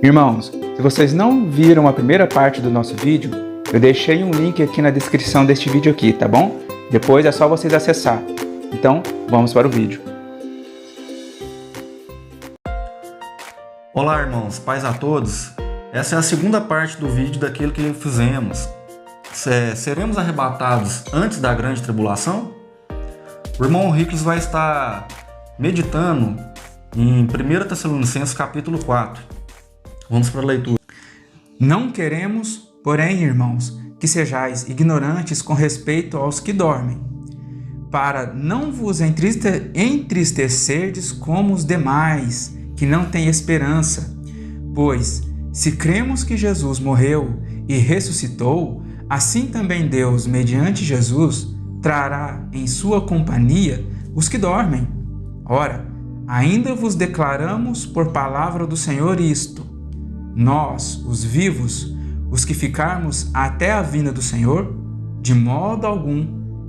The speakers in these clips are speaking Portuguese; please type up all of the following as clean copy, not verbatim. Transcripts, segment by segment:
Irmãos, se vocês não viram a primeira parte do nosso vídeo, eu deixei um link aqui na descrição deste vídeo aqui, tá bom? Depois é só vocês acessar. Então, vamos para o vídeo. Olá, irmãos, paz a todos. Essa é a segunda parte do vídeo daquilo que fizemos. Seremos arrebatados antes da grande tribulação? O irmão Ricles vai estar meditando em 1 Tessalonicenses capítulo 4. Vamos para a leitura. Não queremos, porém, irmãos, que sejais ignorantes com respeito aos que dormem, para não vos entristecerdes como os demais, que não têm esperança. Pois, se cremos que Jesus morreu e ressuscitou, assim também Deus, mediante Jesus, trará em sua companhia os que dormem. Ora, ainda vos declaramos por palavra do Senhor isto: nós, os vivos, os que ficarmos até a vinda do Senhor, de modo algum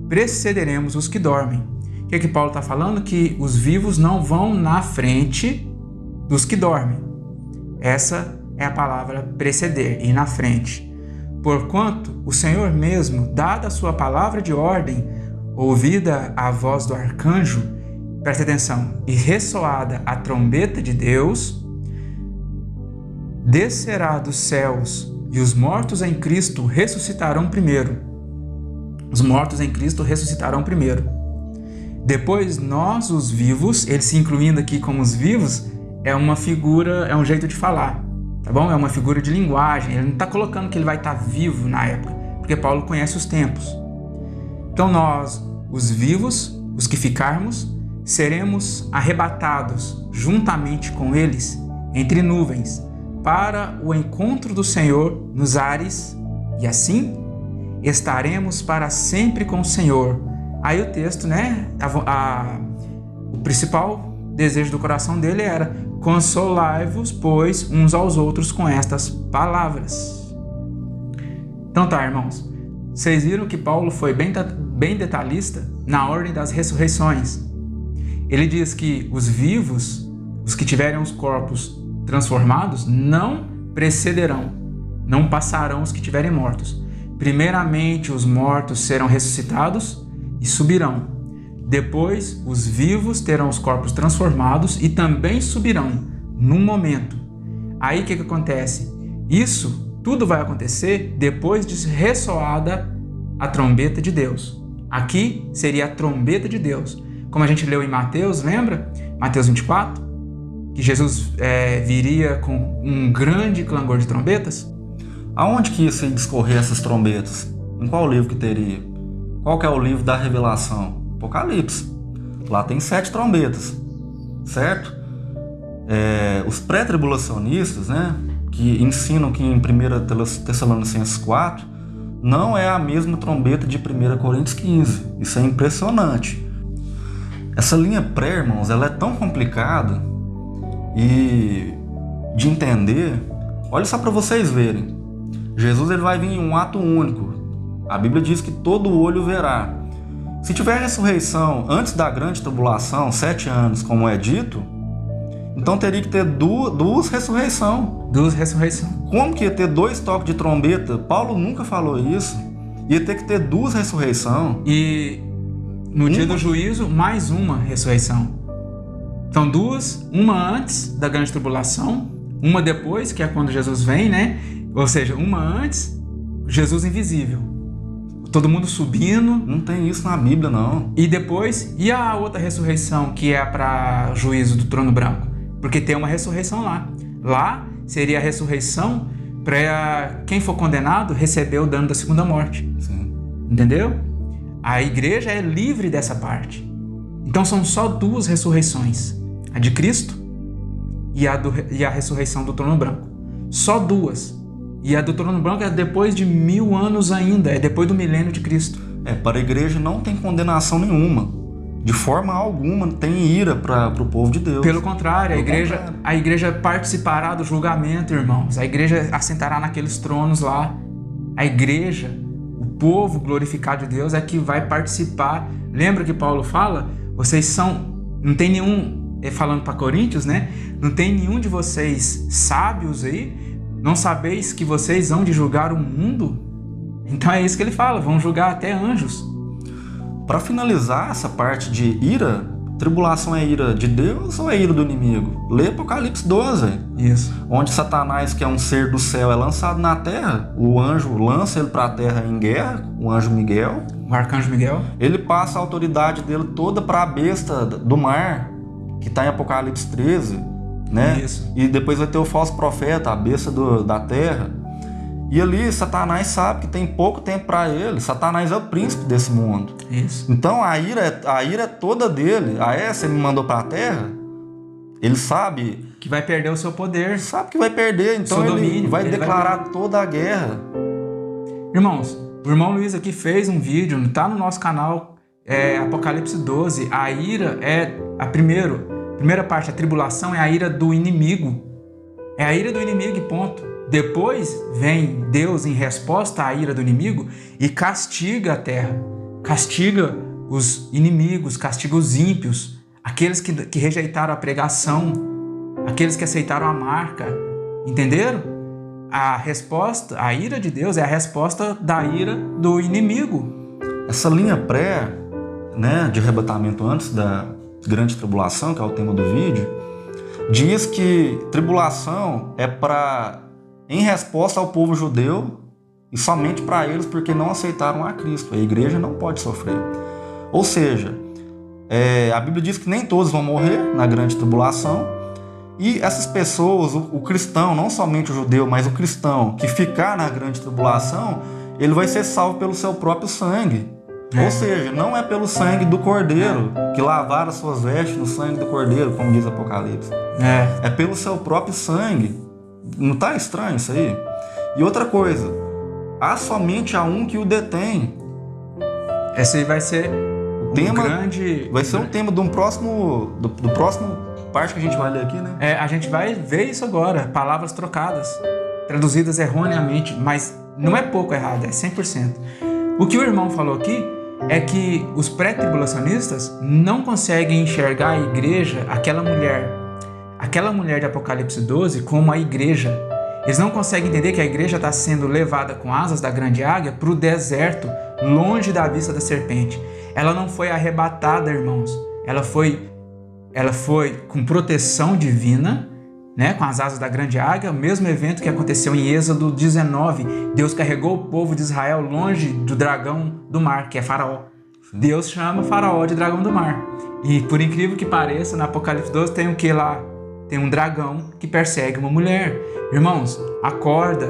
precederemos os que dormem. O que Paulo está falando? Que os vivos não vão na frente dos que dormem. Essa é a palavra preceder, ir na frente. Porquanto o Senhor mesmo, dada a sua palavra de ordem, ouvida a voz do arcanjo, presta atenção, e ressoada a trombeta de Deus, descerá dos céus, e os mortos em Cristo ressuscitarão primeiro. Os mortos em Cristo ressuscitarão primeiro. Depois nós, os vivos, ele se incluindo aqui como os vivos, é uma figura, é um jeito de falar, tá bom? É uma figura de linguagem. Ele não está colocando que ele vai estar vivo na época, porque Paulo conhece os tempos. Então nós, os vivos, os que ficarmos, seremos arrebatados juntamente com eles entre nuvens para o encontro do Senhor nos ares, e assim estaremos para sempre com o Senhor. Aí o texto, né? O principal desejo do coração dele era: consolai-vos, pois, uns aos outros com estas palavras. Então tá, irmãos. Vocês viram que Paulo foi bem detalhista na ordem das ressurreições. Ele diz que os vivos, os que tiverem os corpos transformados, não precederão, não passarão os que tiverem mortos. Primeiramente, os mortos serão ressuscitados e subirão. Depois, os vivos terão os corpos transformados e também subirão, num momento. Aí o que acontece? Isso tudo vai acontecer depois de ressoada a trombeta de Deus. Aqui seria a trombeta de Deus. Como a gente leu em Mateus, lembra? Mateus 24, que Jesus viria com um grande clangor de trombetas. Aonde que ia discorrer essas trombetas? Em qual livro que teria? Qual que é o livro da Revelação? Apocalipse. Lá tem 7 trombetas, certo? Os pré-tribulacionistas, né, que ensinam que em 1 Tessalonicenses 4 não é a mesma trombeta de 1 Coríntios 15. Isso é impressionante. Essa linha pré, irmãos, ela é tão complicada e de entender. Olha só para vocês verem. Jesus ele vai vir em um ato único. A Bíblia diz que todo olho verá. Se tiver ressurreição antes da grande tribulação, 7 anos, como é dito, então teria que ter duas ressurreições. Duas ressurreições. Como que ia ter 2 toques de trombeta? Paulo nunca falou isso. Ia ter que ter 2 ressurreições. E no dia do juízo, mais uma ressurreição. Então 2, uma antes da grande tribulação, uma depois, que é quando Jesus vem, né? Ou seja, uma antes, Jesus invisível. Todo mundo subindo. Não tem isso na Bíblia, não. E depois, e a outra ressurreição, que é para juízo do trono branco? Porque tem uma ressurreição lá. Lá seria a ressurreição para quem for condenado receber o dano da segunda morte. Sim. Entendeu? A igreja é livre dessa parte. Então são só 2 ressurreições. A de Cristo e a ressurreição do trono branco. Só 2. E a do trono branco é depois de 1000 anos ainda, é depois do milênio de Cristo. Para a igreja não tem condenação nenhuma. De forma alguma tem ira para o povo de Deus. Pelo contrário, a igreja participará do julgamento, irmãos. A igreja assentará naqueles tronos lá. A igreja, o povo glorificado de Deus é que vai participar. Lembra que Paulo fala? Vocês não tem nenhum falando para Coríntios, né? Não tem nenhum de vocês sábios aí? Não sabeis que vocês hão de julgar o mundo? Então é isso que ele fala, vão julgar até anjos. Para finalizar essa parte de ira, tribulação é ira de Deus ou é ira do inimigo? Lê Apocalipse 12. Isso. Onde Satanás, que é um ser do céu, é lançado na terra. O anjo lança ele para a terra em guerra, o anjo Miguel. O arcanjo Miguel. Ele passa a autoridade dele toda para a besta do mar, que está em Apocalipse 13. Né? Isso. E depois vai ter o falso profeta, a besta da terra. E ali Satanás sabe que tem pouco tempo para ele. Satanás é o príncipe desse mundo. Isso. Então a ira é toda dele. Você me mandou para a terra. Ele sabe que vai perder o seu poder. Sabe que vai perder. Então ele vai declarar toda a guerra. Irmãos, o irmão Luiz aqui fez um vídeo, está no nosso canal, Apocalipse 12. A ira é a primeira parte, a tribulação é a ira do inimigo. É a ira do inimigo e ponto. Depois vem Deus em resposta à ira do inimigo e castiga a terra. Castiga os inimigos, castiga os ímpios, aqueles que rejeitaram a pregação, aqueles que aceitaram a marca. Entenderam? A resposta, a ira de Deus é a resposta da ira do inimigo. Essa linha pré, né, de arrebatamento antes da grande tribulação, que é o tema do vídeo, diz que tribulação é em resposta ao povo judeu e somente para eles porque não aceitaram a Cristo. A igreja não pode sofrer. Ou seja, a Bíblia diz que nem todos vão morrer na grande tribulação e essas pessoas, o cristão, não somente o judeu, mas o cristão que ficar na grande tribulação, ele vai ser salvo pelo seu próprio sangue. Ou seja, não é pelo sangue do Cordeiro, que lavaram as suas vestes no sangue do Cordeiro, como diz Apocalipse. É pelo seu próprio sangue. Não está estranho isso aí? E outra coisa, há somente a um que o detém. Esse aí vai ser o tema, vai ser um tema do próximo parte que a gente vai ler aqui, né? A gente vai ver isso agora, palavras trocadas, traduzidas erroneamente, mas não é pouco errado, é 100%. O que o irmão falou aqui é que os pré-tribulacionistas não conseguem enxergar a igreja, aquela mulher de Apocalipse 12, como a igreja. Eles não conseguem entender que a igreja está sendo levada com asas da grande águia para o deserto, longe da vista da serpente. Ela não foi arrebatada, irmãos. Ela foi com proteção divina, né, com as asas da grande águia, o mesmo evento que aconteceu em Êxodo 19. Deus carregou o povo de Israel longe do dragão do mar, que é Faraó. Deus chama Faraó de dragão do mar. E por incrível que pareça, no Apocalipse 12 tem o que lá? Tem um dragão que persegue uma mulher. Irmãos, acorda,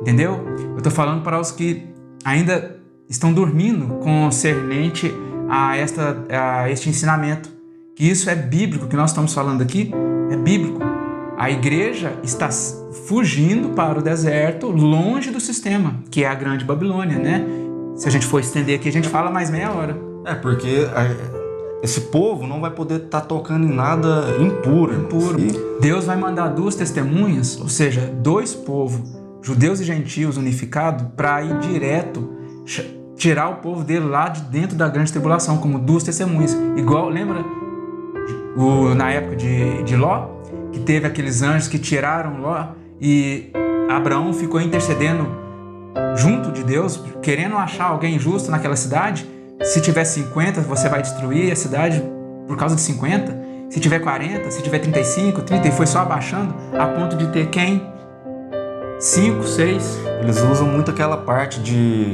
entendeu? Eu estou falando para os que ainda estão dormindo concernente a este ensinamento. Que isso é bíblico, o que nós estamos falando aqui é bíblico. A igreja está fugindo para o deserto, longe do sistema, que é a grande Babilônia, né? Se a gente for estender aqui, a gente fala mais meia hora. Porque esse povo não vai poder estar tocando em nada impuro. Deus vai mandar 2 testemunhas, ou seja, 2 povos, judeus e gentios unificados, para ir direto, tirar o povo dele lá de dentro da grande tribulação, como 2 testemunhas. Igual, lembra na época de Ló, que teve aqueles anjos que tiraram Ló e Abraão ficou intercedendo junto de Deus, querendo achar alguém justo naquela cidade. Se tiver 50, você vai destruir a cidade por causa de 50. Se tiver 40, se tiver 35, 30, e foi só abaixando a ponto de ter quem? 5, 6. Eles usam muito aquela parte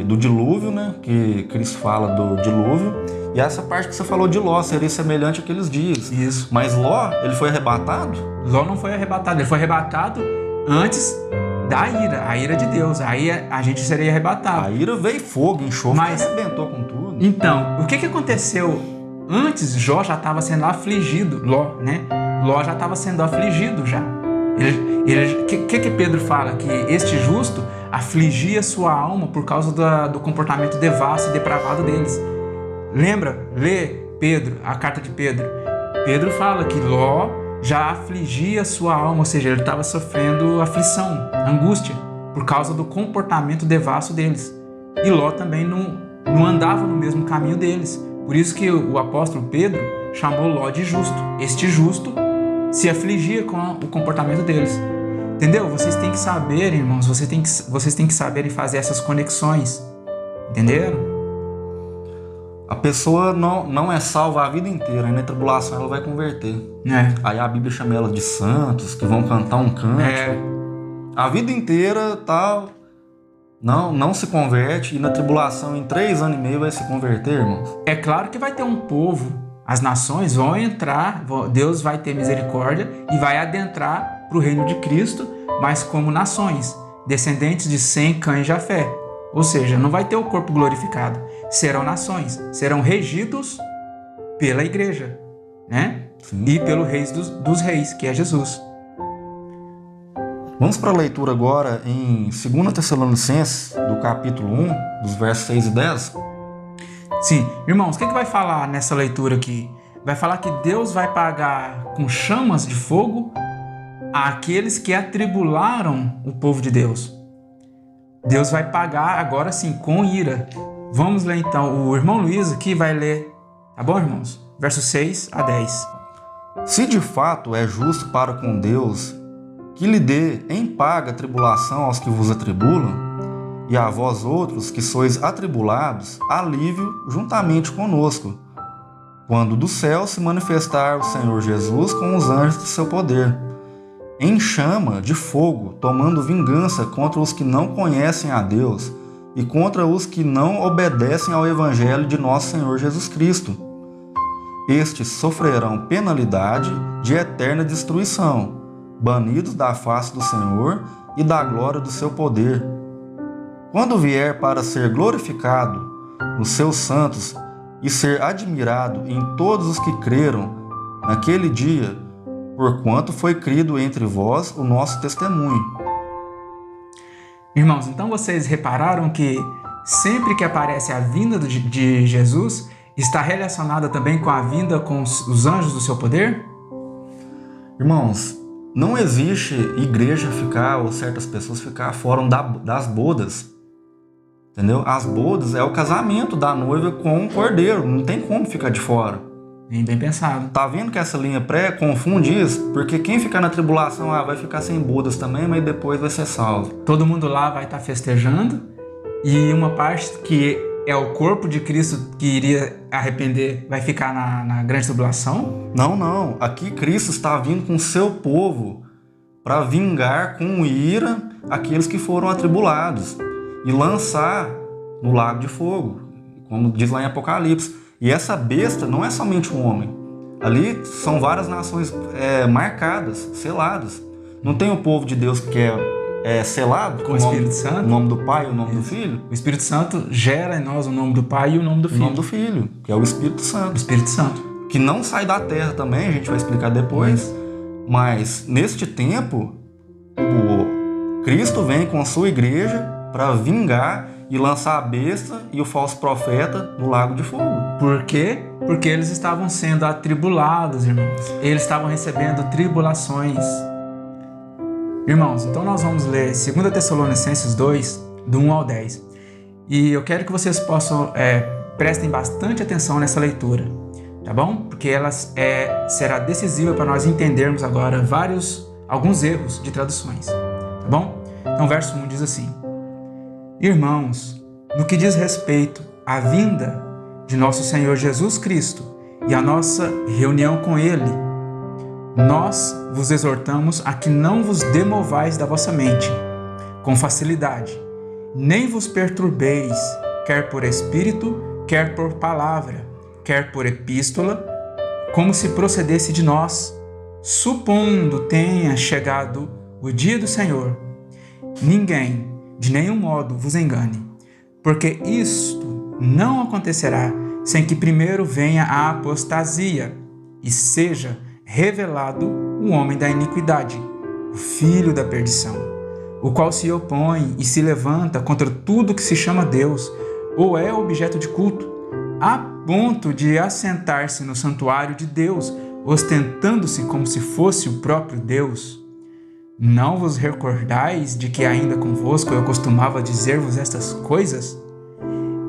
do dilúvio, né? Que Cristo fala do dilúvio. E essa parte que você falou de Ló seria semelhante àqueles dias. Isso. Mas Ló, ele foi arrebatado? Ló não foi arrebatado. Ele foi arrebatado antes da ira, a ira de Deus. Aí a gente seria arrebatado. A ira veio fogo, enxofre, mas arrebentou com tudo. Então, o que aconteceu? Antes, Jó já estava sendo afligido, Ló, né? Ló já estava sendo afligido já. O que Pedro fala? Que este justo afligia sua alma por causa do comportamento devasso e depravado deles. Lembra? Lê Pedro, a carta de Pedro. Pedro fala que Ló já afligia sua alma, ou seja, ele estava sofrendo aflição, angústia, por causa do comportamento devasso deles. E Ló também não andava no mesmo caminho deles. Por isso que o apóstolo Pedro, chamou Ló de justo. Este justo se afligia com o comportamento deles. Entendeu? Vocês têm que saber, irmãos, vocês têm que saber e fazer essas conexões. Entenderam? A pessoa não é salva a vida inteira, e na tribulação ela vai converter. Aí a Bíblia chama ela de santos, que vão cantar um canto. A vida inteira tal, não se converte, e na tribulação em 3 anos e meio vai se converter, irmãos. É claro que vai ter um povo, as nações vão entrar, Deus vai ter misericórdia e vai adentrar para o reino de Cristo, mas como nações, descendentes de Sem, Cã e Jafé. Ou seja, não vai ter o corpo glorificado. Serão nações, serão regidos pela igreja, né? Sim. E pelo Rei dos Reis, que é Jesus. Vamos para a leitura agora em 2 Tessalonicenses, do capítulo 1, dos versos 6 e 10. Sim, irmãos, o que vai falar nessa leitura aqui? Vai falar que Deus vai pagar com chamas de fogo àqueles que atribularam o povo de Deus. Deus vai pagar agora sim com ira. Vamos ler então, o irmão Luiz aqui vai ler, tá bom, irmãos? Versos 6 a 10. Se de fato é justo para com Deus que lhe dê em paga a tribulação aos que vos atribulam, e a vós outros que sois atribulados, alívio juntamente conosco, quando do céu se manifestar o Senhor Jesus com os anjos do seu poder, em chama de fogo, tomando vingança contra os que não conhecem a Deus e contra os que não obedecem ao Evangelho de nosso Senhor Jesus Cristo. Estes sofrerão penalidade de eterna destruição, banidos da face do Senhor e da glória do seu poder, quando vier para ser glorificado nos seus santos e ser admirado em todos os que creram naquele dia, porquanto foi crido entre vós o nosso testemunho. Irmãos, então vocês repararam que sempre que aparece a vinda de Jesus, está relacionada também com a vinda com os anjos do seu poder? Irmãos, não existe igreja ficar, ou certas pessoas ficar fora das bodas. Entendeu? As bodas é o casamento da noiva com o cordeiro, não tem como ficar de fora. Bem pensado. Tá vendo que essa linha pré confunde isso? Porque quem ficar na tribulação vai ficar sem bodas também, mas depois vai ser salvo. Todo mundo lá vai estar festejando, e uma parte que é o corpo de Cristo que iria arrepender vai ficar na grande tribulação? Não. Aqui Cristo está vindo com o seu povo para vingar com ira aqueles que foram atribulados e lançar no lago de fogo, como diz lá em Apocalipse. E essa besta não é somente um homem. Ali são várias nações marcadas, seladas. Não tem o povo de Deus que é selado com o Espírito Santo, o nome do Pai e o nome do Filho. O Espírito Santo gera em nós o nome do Pai e o nome do Filho. O nome do Filho, que é o Espírito Santo. O Espírito Santo. Que não sai da terra também, a gente vai explicar depois. Mas neste tempo, o Cristo vem com a sua igreja para vingar e lançar a besta e o falso profeta no lago de fogo. Por quê? Porque eles estavam sendo atribulados, irmãos. Eles estavam recebendo tribulações. Irmãos, então nós vamos ler 2 Tessalonicenses 2, do 1 ao 10. E eu quero que vocês prestem bastante atenção nessa leitura, tá bom? Porque ela será decisiva para nós entendermos agora alguns erros de traduções, tá bom? Então, verso 1 diz assim: Irmãos, no que diz respeito à vinda de nosso Senhor Jesus Cristo e à nossa reunião com Ele, nós vos exortamos a que não vos demovais da vossa mente com facilidade, nem vos perturbeis, quer por espírito, quer por palavra, quer por epístola, como se procedesse de nós, supondo tenha chegado o dia do Senhor. Ninguém, de nenhum modo, vos engane, porque isto não acontecerá sem que primeiro venha a apostasia e seja revelado o homem da iniquidade, o filho da perdição, o qual se opõe e se levanta contra tudo que se chama Deus ou é objeto de culto, a ponto de assentar-se no santuário de Deus, ostentando-se como se fosse o próprio Deus. Não vos recordais de que ainda convosco eu costumava dizer-vos estas coisas?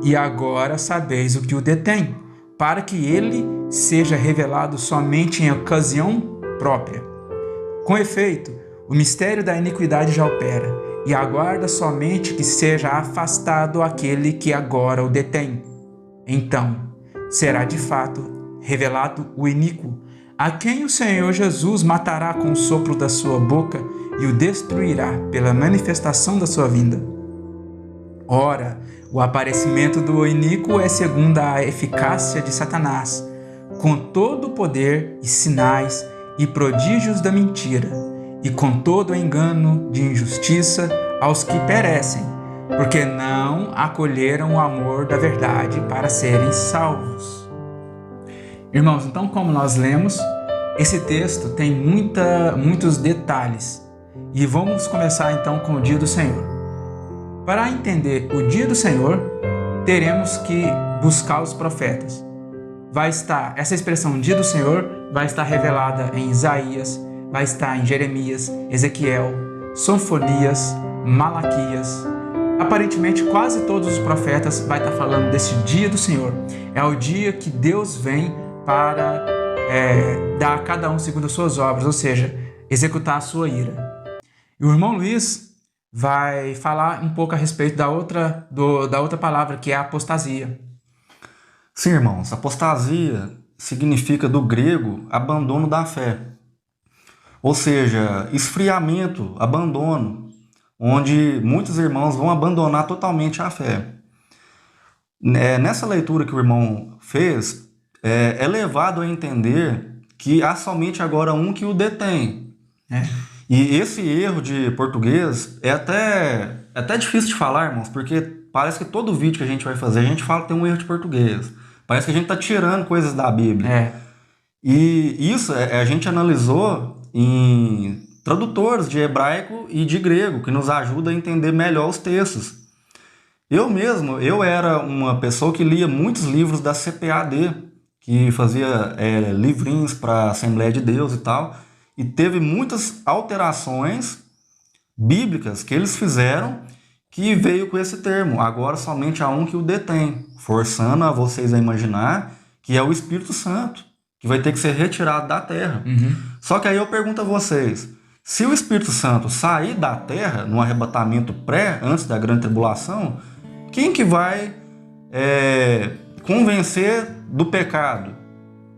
E agora sabeis o que o detém, para que ele seja revelado somente em ocasião própria. Com efeito, o mistério da iniquidade já opera, e aguarda somente que seja afastado aquele que agora o detém. Então, será de fato revelado o iníquo, a quem o Senhor Jesus matará com o sopro da sua boca e o destruirá pela manifestação da sua vinda. Ora, o aparecimento do iníquo é segundo a eficácia de Satanás, com todo o poder e sinais e prodígios da mentira, e com todo o engano de injustiça aos que perecem, porque não acolheram o amor da verdade para serem salvos. Irmãos, então, como nós lemos, esse texto tem muitos detalhes. E vamos começar então com o dia do Senhor. Para entender o dia do Senhor, teremos que buscar os profetas. Essa expressão dia do Senhor vai estar revelada em Isaías, vai estar em Jeremias, Ezequiel, Sofonias, Malaquias. Aparentemente, quase todos os profetas vai estar falando desse dia do Senhor. É o dia que Deus vem para dar a cada um segundo as suas obras, ou seja, executar a sua ira. E o irmão Luiz vai falar um pouco a respeito da outra palavra, que é a apostasia. Sim, irmãos, apostasia significa do grego abandono da fé. Ou seja, esfriamento, abandono, onde muitos irmãos vão abandonar totalmente a fé. Nessa leitura que o irmão fez, é levado a entender que há somente agora um que o detém. E esse erro de português é até difícil de falar, irmãos, porque parece que todo vídeo que a gente vai fazer, a gente fala que tem um erro de português. Parece que a gente está tirando coisas da Bíblia. E isso a gente analisou em tradutores de hebraico e de grego, que nos ajuda a entender melhor os textos. Eu era uma pessoa que lia muitos livros da CPAD, que fazia livrinhos para a Assembleia de Deus e tal, e teve muitas alterações bíblicas que eles fizeram que veio com esse termo, agora somente há um que o detém, forçando a vocês a imaginar que é o Espírito Santo, que vai ter que ser retirado da terra. Só que aí eu pergunto a vocês, se o Espírito Santo sair da terra, no arrebatamento antes da grande tribulação, quem que vai convencer do pecado,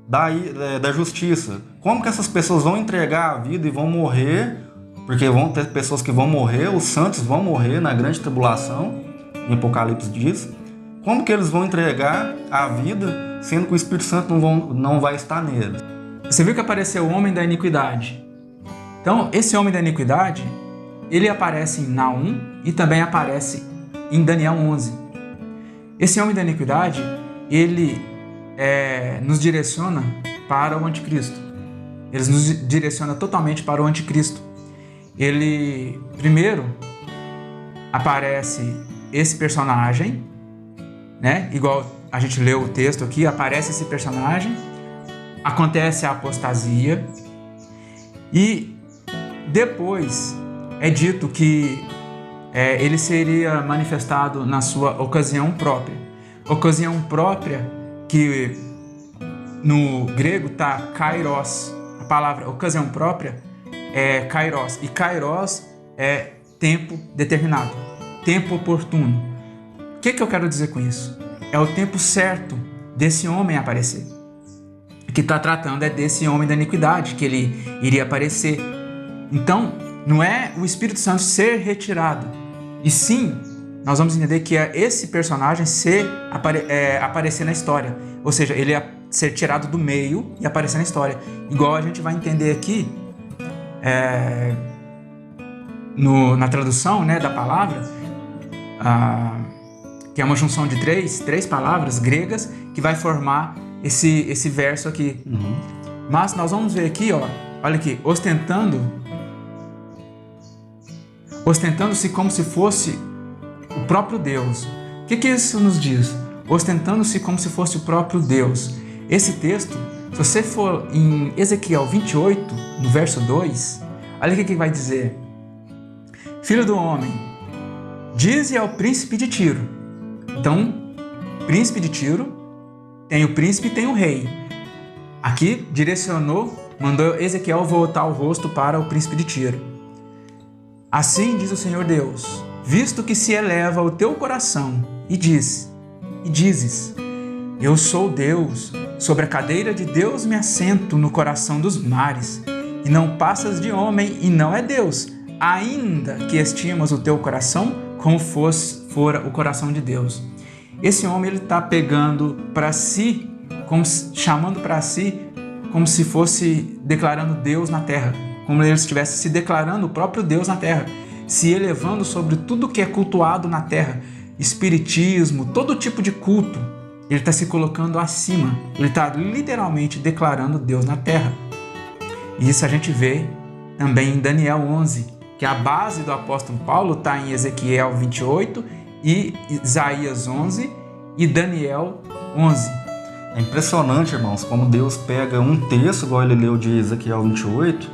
da justiça? Como que essas pessoas vão entregar a vida e vão morrer? Porque vão ter pessoas que vão morrer, os santos vão morrer na grande tribulação, em Apocalipse diz. Como que eles vão entregar a vida, sendo que o Espírito Santo não vai estar neles? Você viu que apareceu o homem da iniquidade. Então, esse homem da iniquidade, ele aparece em Naum e também aparece em Daniel 11. Esse homem da iniquidade, ele nos direciona para o anticristo. Ele nos direciona totalmente para o anticristo. Ele, primeiro, aparece esse personagem, né? Igual a gente leu o texto aqui, aparece esse personagem, acontece a apostasia e depois é dito que ele seria manifestado na sua ocasião própria. Ocasião própria que no grego está kairos. A palavra ocasião própria é kairos. E kairos é tempo determinado, tempo oportuno. O que eu quero dizer com isso? É o tempo certo desse homem aparecer. O que está tratando é desse homem da iniquidade, que ele iria aparecer. Então, não é o Espírito Santo ser retirado, e sim, nós vamos entender que é esse personagem aparecer na história. Ou seja, ele ia ser tirado do meio e aparecer na história. Igual a gente vai entender aqui, na tradução, né, da palavra, que é uma junção de três palavras gregas que vai formar esse verso aqui. Mas nós vamos ver aqui, olha aqui, ostentando-se como se fosse o próprio Deus. O que isso nos diz? Ostentando-se como se fosse o próprio Deus. Esse texto, se você for em Ezequiel 28, no verso 2, olha o que vai dizer. Filho do homem, dize ao príncipe de Tiro. Então, príncipe de Tiro, tem o príncipe e tem o rei. Aqui mandou Ezequiel voltar o rosto para o príncipe de Tiro. Assim diz o Senhor Deus, visto que se eleva o teu coração e dizes, eu sou Deus, sobre a cadeira de Deus me assento no coração dos mares, e não passas de homem e não é Deus, ainda que estimas o teu coração como fora o coração de Deus. Esse homem ele está pegando para si, chamando para si, como se fosse declarando Deus na terra, como ele estivesse se declarando o próprio Deus na terra, se elevando sobre tudo que é cultuado na terra, espiritismo, todo tipo de culto. Ele está se colocando acima, ele está literalmente declarando Deus na terra. E isso a gente vê também em Daniel 11, que a base do apóstolo Paulo está em Ezequiel 28 e Isaías 11 e Daniel 11. É impressionante, irmãos, como Deus pega um texto, igual ele leu de Ezequiel 28,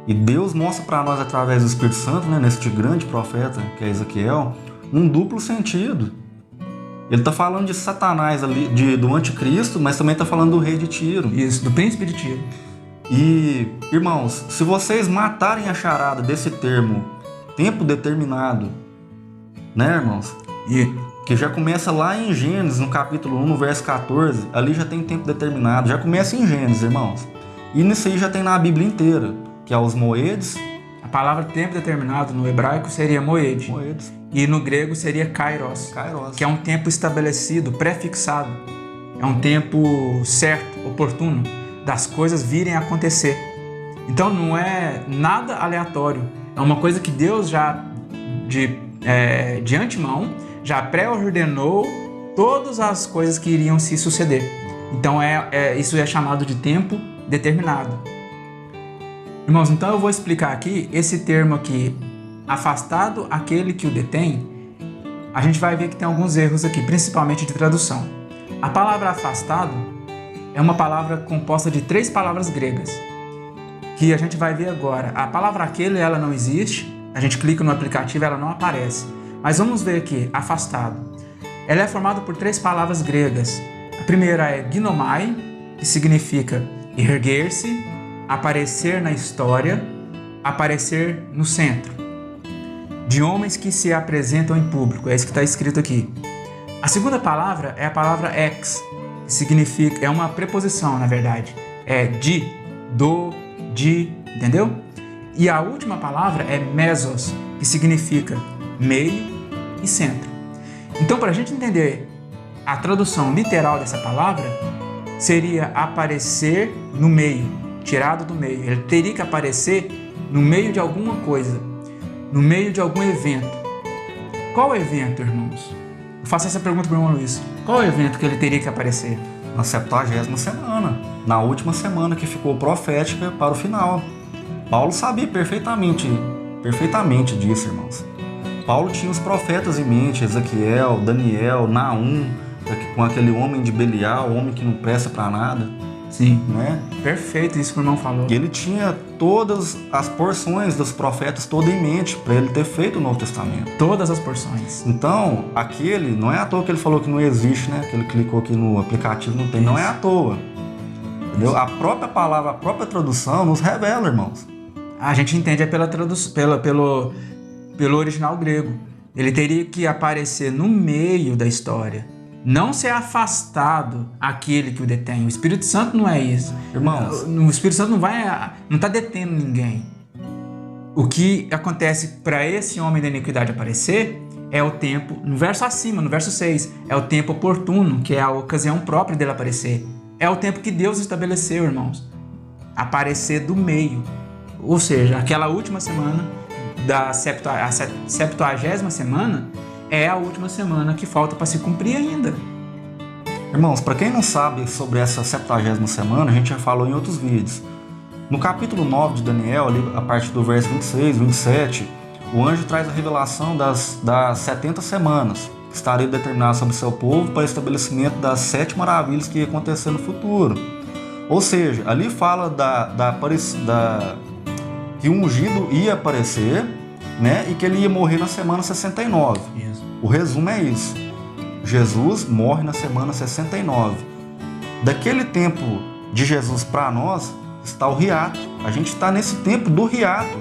e Deus mostra para nós, através do Espírito Santo, né, neste grande profeta que é Ezequiel, um duplo sentido. Ele está falando de Satanás ali, do anticristo, mas também está falando do rei de Tiro. Isso, do príncipe de Tiro. E, irmãos, se vocês matarem a charada desse termo, tempo determinado, né, irmãos? Que já começa lá em Gênesis, no capítulo 1, no verso 14, ali já tem tempo determinado, já começa em Gênesis, irmãos. E nisso aí já tem na Bíblia inteira, que é os moedes. A palavra tempo determinado no hebraico seria moed. Moedes. E no grego seria kairos, que é um tempo estabelecido, prefixado. É um tempo certo, oportuno, das coisas virem a acontecer. Então não é nada aleatório. É uma coisa que Deus já, de antemão, já pré-ordenou todas as coisas que iriam se suceder. Então isso é chamado de tempo determinado. Irmãos, então eu vou explicar aqui esse termo aqui, afastado aquele que o detém. A gente vai ver que tem alguns erros aqui, principalmente de tradução. A palavra afastado é uma palavra composta de 3 palavras gregas, que a gente vai ver agora. A palavra aquele, ela não existe, a gente clica no aplicativo, ela não aparece. Mas vamos ver aqui, afastado. Ela é formada por 3 palavras gregas. A primeira é ginomai, que significa erguer-se, aparecer na história, aparecer no centro. De homens que se apresentam em público, é isso que está escrito aqui. A segunda palavra é a palavra ex, que significa, é uma preposição na verdade, é de, do, de, entendeu? E a última palavra é mesos, que significa meio e centro. Então, para a gente entender a tradução literal dessa palavra, seria aparecer no meio, tirado do meio. Ele teria que aparecer no meio de alguma coisa, no meio de algum evento. Qual evento, irmãos? Eu faço essa pergunta para o irmão Luiz. Qual evento que ele teria que aparecer? Na 70ª semana, na última semana que ficou profética para o final. Paulo sabia perfeitamente disso, irmãos. Paulo tinha os profetas em mente, Ezequiel, Daniel, Naum, com aquele homem de Belial, homem que não presta para nada. Sim, né? Perfeito isso que o irmão falou. E ele tinha todas as porções dos profetas todas em mente para ele ter feito o Novo Testamento. Todas as porções. Então, aquele, não é à toa que ele falou que não existe, né? Que ele clicou aqui no aplicativo, não tem, isso. Não é à toa. Entendeu? A própria palavra, a própria tradução nos revela, irmãos. A gente entende pela tradução, pelo original grego. Ele teria que aparecer no meio da história. Não ser afastado aquele que o detém. O Espírito Santo não é isso. Irmãos, o Espírito Santo não está detendo ninguém. O que acontece para esse homem da iniquidade aparecer é o tempo, no verso acima, no verso 6, é o tempo oportuno, que é a ocasião própria dele aparecer. É o tempo que Deus estabeleceu, irmãos. Aparecer do meio. Ou seja, aquela última semana, a 70ª semana, é a última semana que falta para se cumprir ainda. Irmãos, para quem não sabe sobre essa 70ª semana, a gente já falou em outros vídeos. No capítulo 9 de Daniel, ali, a partir do verso 26, 27, o anjo traz a revelação das 70 semanas, que estariam determinadas sobre o seu povo para o estabelecimento das 7 maravilhas que ia acontecer no futuro. Ou seja, ali fala que o ungido ia aparecer, né, e que ele ia morrer na semana 69. Isso. O resumo é isso. Jesus morre na semana 69. Daquele tempo de Jesus para nós está o hiato. A gente está nesse tempo do hiato.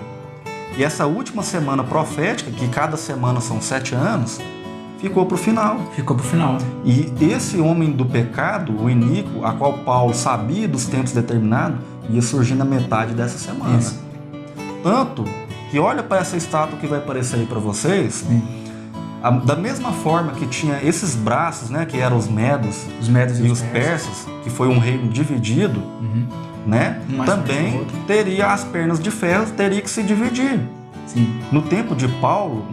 E essa última semana profética, que cada semana são 7 anos, ficou para o final. Ficou para o final. E esse homem do pecado, o iníquo, a qual Paulo sabia dos tempos determinados, ia surgir na metade dessa semana. Isso. Tanto que olha para essa estátua que vai aparecer aí para vocês. Da mesma forma que tinha esses braços, né, que eram os medos e os persas, que foi um reino dividido, né, também teria as pernas de ferro, teria que se dividir. Sim. No tempo de Paulo,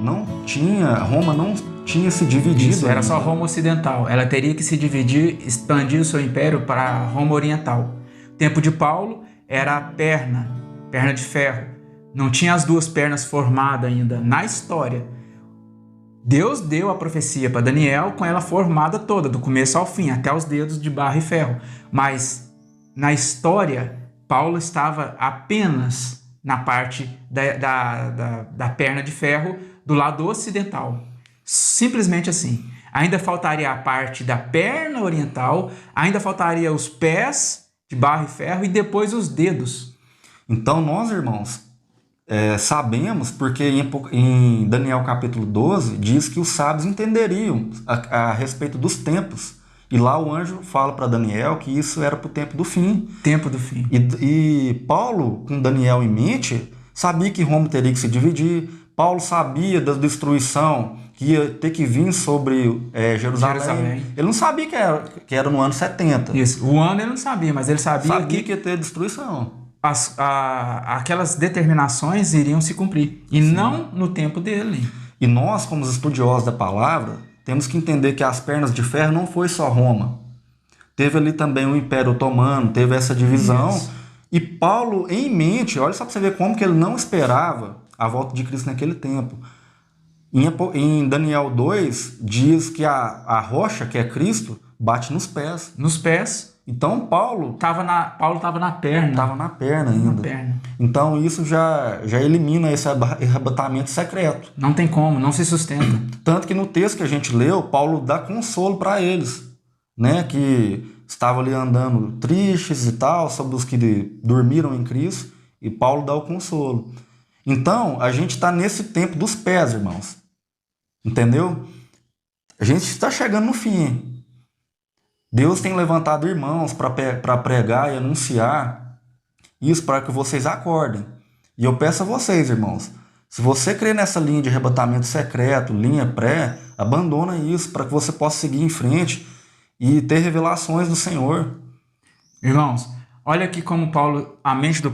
Roma não tinha se dividido. Isso, era só Roma Ocidental. Ela teria que se dividir, expandir o seu império para Roma Oriental. No tempo de Paulo, era a perna de ferro. Não tinha as duas pernas formadas ainda na história. Deus deu a profecia para Daniel com ela formada toda, do começo ao fim, até os dedos de barro e ferro. Mas na história, Paulo estava apenas na parte da perna de ferro do lado ocidental. Simplesmente assim. Ainda faltaria a parte da perna oriental, ainda faltaria os pés de barro e ferro e depois os dedos. Então nós, irmãos, sabemos, porque em Daniel capítulo 12 diz que os sábios entenderiam a respeito dos tempos. E lá o anjo fala para Daniel que isso era para o tempo do fim. Tempo do fim. E Paulo, com Daniel em mente, sabia que Roma teria que se dividir. Paulo sabia da destruição que ia ter que vir sobre Jerusalém. Ele não sabia que era no ano 70. Isso. O ano ele não sabia, mas ele sabia que ia ter destruição. Aquelas determinações iriam se cumprir. E Sim. não no tempo dele. E nós, como estudiosos da palavra, temos que entender que as pernas de ferro não foi só Roma. Teve ali também o Império Otomano, teve essa divisão. Isso. E Paulo, em mente, olha só para você ver como que ele não esperava a volta de Cristo naquele tempo. Em Daniel 2, diz que a rocha, que é Cristo, bate nos pés. Nos pés. Então Paulo estava na perna. Estava na perna ainda. Na perna. Então isso já elimina esse arrebatamento secreto. Não tem como, não se sustenta. Tanto que no texto que a gente leu, Paulo dá consolo para eles, né? Que estavam ali andando tristes e tal, sobre os que dormiram em Cristo, e Paulo dá o consolo. Então, a gente está nesse tempo dos pés, irmãos. Entendeu? A gente está chegando no fim. Deus tem levantado irmãos para pregar e anunciar isso para que vocês acordem. E eu peço a vocês, irmãos, se você crê nessa linha de arrebatamento secreto, linha pré, abandona isso para que você possa seguir em frente e ter revelações do Senhor. Irmãos, olha aqui como a mente do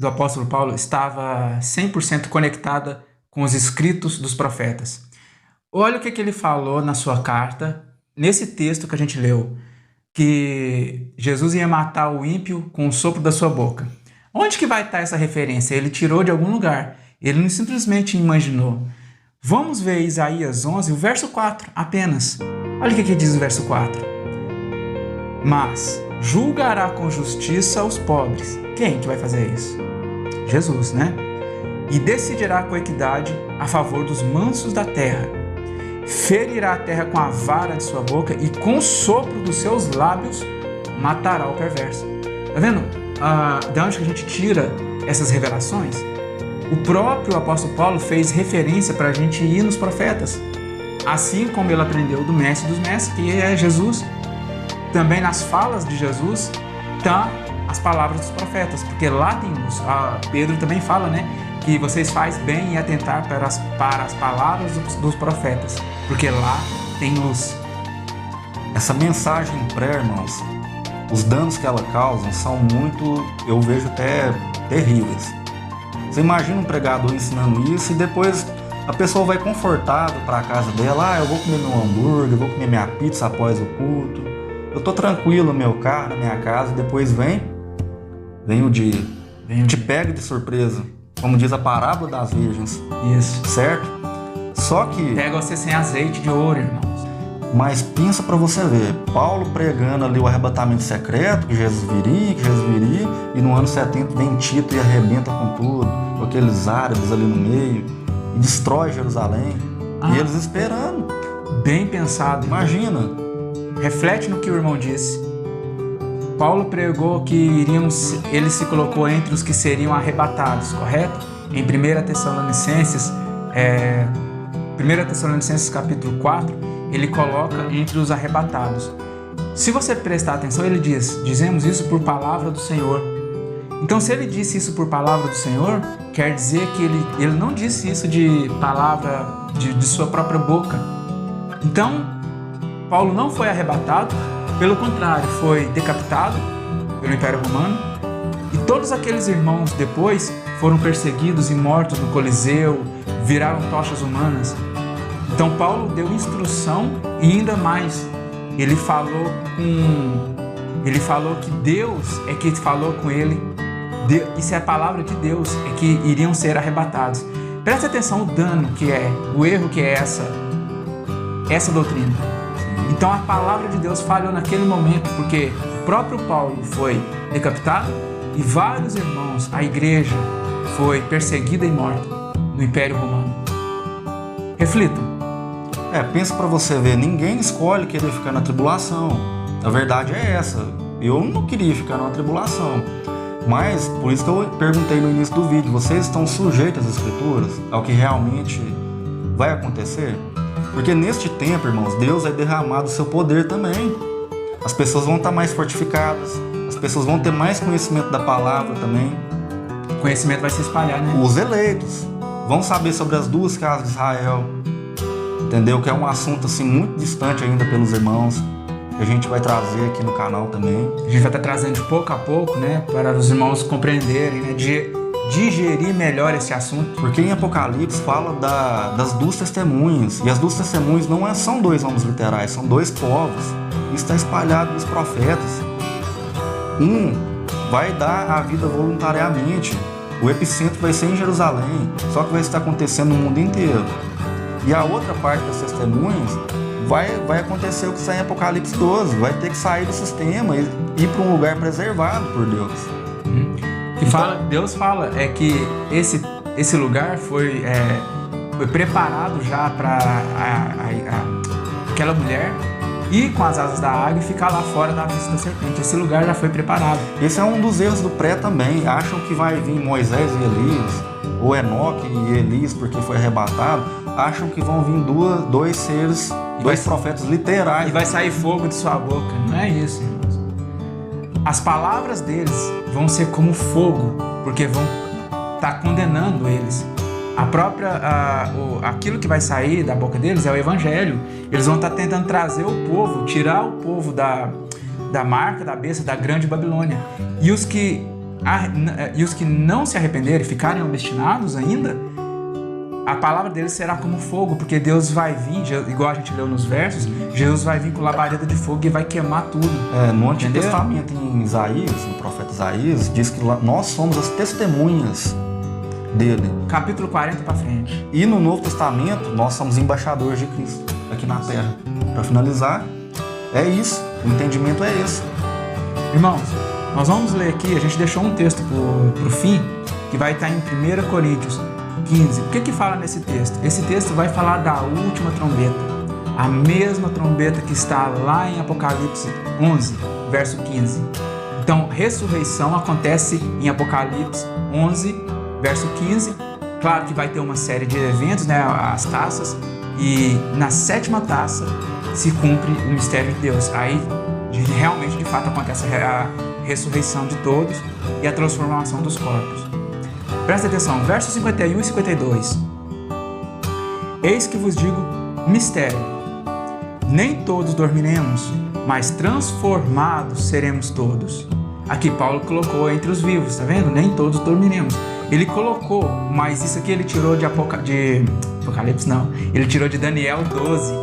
apóstolo Paulo, estava 100% conectada com os escritos dos profetas. Olha o que ele falou na sua carta, nesse texto que a gente leu, que Jesus ia matar o ímpio com o sopro da sua boca. Onde que vai estar essa referência? Ele tirou de algum lugar. Ele não simplesmente imaginou. Vamos ver Isaías 11, o verso 4 apenas. Olha o que diz o verso 4. Mas julgará com justiça os pobres. Quem que vai fazer isso? Jesus, né? E decidirá com equidade a favor dos mansos da terra. Ferirá a terra com a vara de sua boca e com o sopro dos seus lábios matará o perverso. Tá vendo? De onde que a gente tira essas revelações? O próprio apóstolo Paulo fez referência para a gente ir nos profetas. Assim como ele aprendeu do mestre dos mestres, que é Jesus. Também nas falas de Jesus estão as palavras dos profetas, porque lá tem luz. Pedro também fala, né? Que vocês fazem bem em atentar para as palavras dos profetas, porque lá tem luz. Essa mensagem pré, irmãos, os danos que ela causa são muito, eu vejo até terríveis. Você imagina um pregador ensinando isso e depois a pessoa vai confortável para a casa dela, eu vou comer meu hambúrguer, eu vou comer minha pizza após o culto, eu tô tranquilo no meu carro, na minha casa, e depois vem o dia, te pega de surpresa. Como diz a parábola das virgens. Isso. Certo? Só que... pega você sem azeite de ouro, irmãos. Mas pensa para você ver. Paulo pregando ali o arrebatamento secreto, que Jesus viria, e no ano 70 vem Tito e arrebenta com tudo, com aqueles árabes ali no meio, e destrói Jerusalém. E eles esperando. Bem pensado. Imagina. Reflete no que o irmão disse. Paulo pregou que ele se colocou entre os que seriam arrebatados, correto? Em 1 Tessalonicenses, 1 Tessalonicenses capítulo 4, ele coloca entre os arrebatados. Se você prestar atenção, ele diz: dizemos isso por palavra do Senhor. Então, se ele disse isso por palavra do Senhor, quer dizer que ele não disse isso de palavra de sua própria boca. Então, Paulo não foi arrebatado, pelo contrário, foi decapitado pelo Império Romano, e todos aqueles irmãos depois foram perseguidos e mortos no Coliseu, viraram tochas humanas. Então, Paulo deu instrução e ainda mais, ele falou que Deus é que falou com ele. Isso é a palavra de Deus, é que iriam ser arrebatados. Preste atenção o dano que é, o erro que é essa doutrina. Então a palavra de Deus falhou naquele momento, porque o próprio Paulo foi decapitado e vários irmãos, a igreja foi perseguida e morta no Império Romano. Reflita. Pensa para você ver, ninguém escolhe querer ficar na tribulação. A verdade é essa. Eu não queria ficar na tribulação. Mas, por isso que eu perguntei no início do vídeo, vocês estão sujeitos às Escrituras, ao que realmente vai acontecer? Porque neste tempo, irmãos, Deus vai derramar do seu poder também. As pessoas vão estar mais fortificadas, as pessoas vão ter mais conhecimento da palavra também. O conhecimento vai se espalhar, né? Os eleitos vão saber sobre as duas casas de Israel, entendeu? Que é um assunto assim muito distante ainda pelos irmãos, que a gente vai trazer aqui no canal também. A gente vai estar trazendo de pouco a pouco, né? Para os irmãos compreenderem, né? Digerir melhor esse assunto. Porque em Apocalipse fala das duas testemunhas. E as duas testemunhas não são dois homens literais, são dois povos. Isso está espalhado nos profetas. Um vai dar a vida voluntariamente. O epicentro vai ser em Jerusalém, só que vai estar acontecendo no mundo inteiro. E a outra parte das testemunhas vai acontecer o que está em Apocalipse 12. Vai ter que sair do sistema e ir para um lugar preservado por Deus. Deus fala que esse lugar foi preparado já para aquela mulher ir com as asas da águia e ficar lá fora da vista da serpente. Esse lugar já foi preparado. Esse é um dos erros do pré também. Acham que vai vir Moisés e Elias, ou Enoque e Elias porque foi arrebatado. Acham que vão vir dois seres, dois profetas literais. E vai sair fogo de sua boca. Não é isso, irmãos. As palavras deles vão ser como fogo, porque vão estar condenando eles. Aquilo que vai sair da boca deles é o evangelho. Eles vão estar tentando trazer o povo, tirar o povo da marca, da besta, da grande Babilônia. E os que não se arrependerem, ficarem obstinados ainda, a palavra deles será como fogo, porque Deus vai vir, igual a gente leu nos versos, Jesus vai vir com labareda de fogo e vai queimar tudo. No Antigo Testamento, em Isaías, no profeta Isaías, diz que nós somos as testemunhas dele. Capítulo 40 para frente. E no Novo Testamento, nós somos embaixadores de Cristo aqui na Terra. Para finalizar, é isso. O entendimento é esse. Irmãos, nós vamos ler aqui, a gente deixou um texto para o fim, que vai estar em 1 Coríntios 15. O que fala nesse texto? Esse texto vai falar da última trombeta. A mesma trombeta que está lá em Apocalipse 11, verso 15. Então, ressurreição acontece em Apocalipse 11, verso 15. Claro que vai ter uma série de eventos, né, as taças, e na sétima taça se cumpre o mistério de Deus. Aí, realmente, de fato, acontece a ressurreição de todos e a transformação dos corpos. Presta atenção, versos 51 e 52. Eis que vos digo mistério. Nem todos dormiremos, mas transformados seremos todos. Aqui Paulo colocou entre os vivos, tá vendo? Nem todos dormiremos. Ele colocou, mas isso aqui ele tirou de Apocalipse, não. Ele tirou de Daniel 12.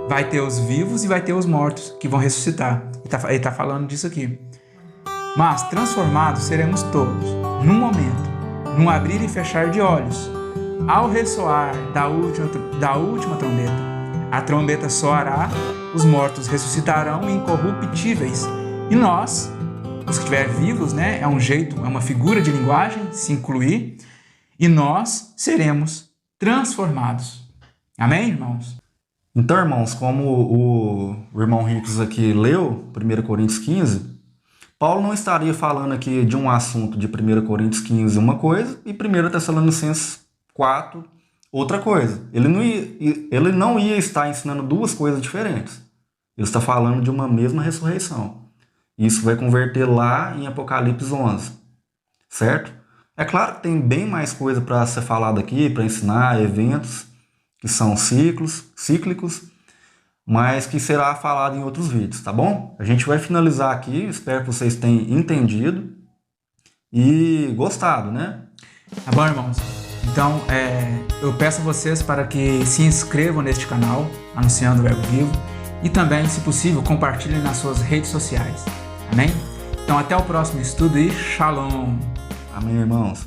Vai ter os vivos e vai ter os mortos que vão ressuscitar. Ele está falando disso aqui. Mas transformados seremos todos, num momento, num abrir e fechar de olhos, ao ressoar da última trombeta. A trombeta soará, os mortos ressuscitarão incorruptíveis. E nós, os que estiverem vivos, né, é uma figura de linguagem, se incluir, e nós seremos transformados. Amém, irmãos? Então, irmãos, como o irmão Ricos aqui leu 1 Coríntios 15, Paulo não estaria falando aqui de um assunto de 1 Coríntios 15 uma coisa e 1 Tessalonicenses 4 outra coisa. Ele não ia estar ensinando duas coisas diferentes. Ele está falando de uma mesma ressurreição. Isso vai converter lá em Apocalipse 11, certo? É claro que tem bem mais coisa para ser falado aqui, para ensinar eventos que são cíclicos, mas que será falado em outros vídeos, tá bom? A gente vai finalizar aqui, espero que vocês tenham entendido e gostado, né? Tá bom, irmãos? Então, eu peço a vocês para que se inscrevam neste canal, Anunciando o Verbo Vivo, e também, se possível, compartilhem nas suas redes sociais. Amém? Então, até o próximo estudo e Shalom! Amém, irmãos.